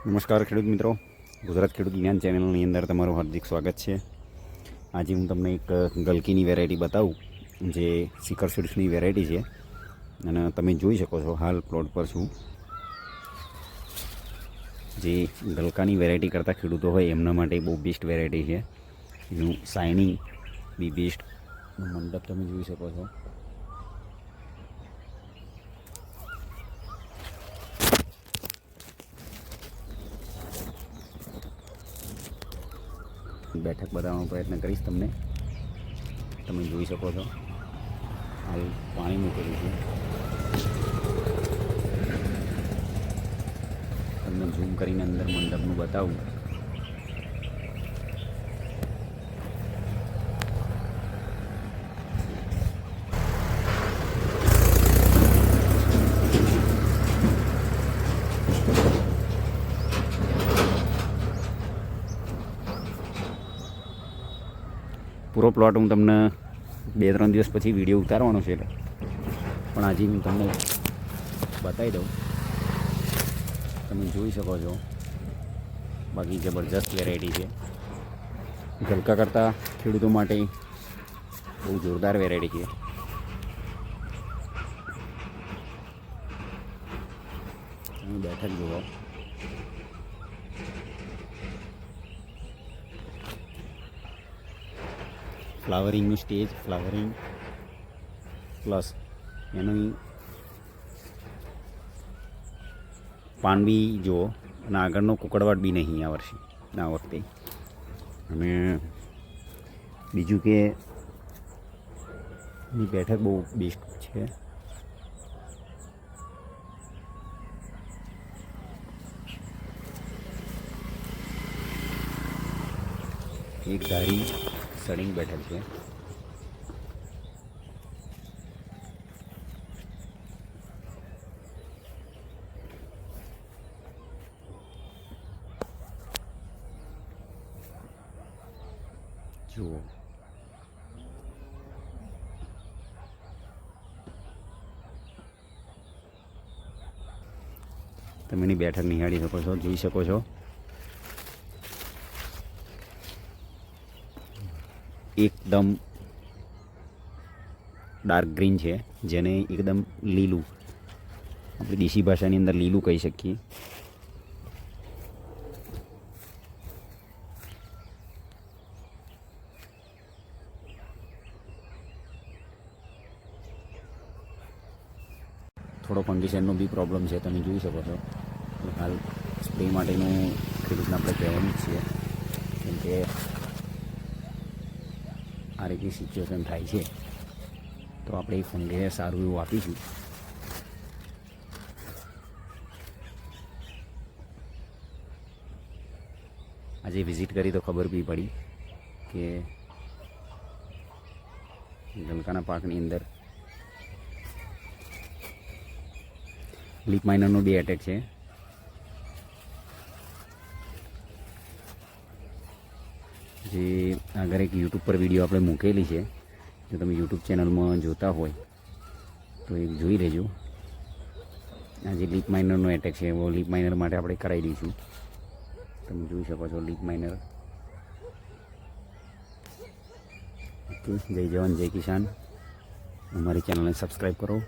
નમસ્કાર ખેડૂત મિત્રો, ગુજરાત ખેડૂત જ્ઞાન ચેનલની અંદર તમારું હાર્દિક સ્વાગત છે. આજે હું તમને એક ગલકીની વેરાયટી બતાવું જે શિખર સીડ્સની વેરાયટી છે અને તમે જોઈ શકો છો હાલ પ્લોટ પર છું. જે ગલકાની વેરાયટી કરતા ખેડૂતો હોય એમના માટે બહુ બેસ્ટ વેરાયટી છે. એનું શાઇનિંગ બી બેસ્ટ, મંડપ તમે જોઈ શકો છો. બેઠક બતાવવાનો પ્રયત્ન કરીશ તમને. તમે જોઈ શકો છો હાલ પાણી મૂકેલું છે. તમને ઝૂમ કરીને અંદર મંડપનું બતાવું. પૂરો પ્લોટ હું તમને 2-3 દિવસ પછી વિડીયો ઉતારવાનો છે, પણ આજે હું તમને બતાવી દઉં. તમે જોઈ શકો છો બાકી જબરજસ્ત વેરાયટી છે. ગલકા કરતા ખેડૂતો માટે બહુ જોરદાર વેરાયટી છે. તમે બેઠક જુઓ. ફ્લાવરિંગનું સ્ટેજ, ફ્લાવરિંગ પ્લસ એનું પાન બી જુઓ અને આગળનો કુકડવાટ બી નહીં આ વખતે. અને બીજું કે એની બેઠક બહુ બેસ્ટ છે. એક ધારી સડિંગ બેઠક છે. જુઓ તમે એની બેઠક નિહાળી શકો છો, જોઈ શકો છો. એકદમ ડાર્ક ગ્રીન છે, જેને એકદમ લીલું, આપણી દેશી ભાષાની અંદર લીલું કહી શકીએ. થોડો ફંગીસાઇડનો બી પ્રોબ્લેમ છે, તમે જોઈ શકો છો. હાલ સ્પ્રે માટેનું ખેડૂતને આપણે કહેવાનું જ છીએ, કેમ કે આ રીતની સિચ્યુએશન થાય છે તો આપણે એ ફંગીસાઇડ સારું એવું આપીશું. આજે વિઝિટ કરી તો ખબર બી પડી કે ગલકાના પાકની અંદર લીફ માઇનરનો બી એટેક છે. જે આગળ એક યુટ્યુબ પર વિડીયો આપણે મૂકેલી છે, જો તમે યુટ્યુબ ચેનલમાં જોતા હોય તો એક જોઈ લેજો. આ જે લીફ માઇનરનો એટેક છે એવો લીફ માઇનર માટે આપણે કરાવી દઈશું. તમે જોઈ શકો છો લીફ માઇનર. ઓકે, જય જવાન જય કિસાન. અમારી ચેનલને સબસ્ક્રાઈબ કરો.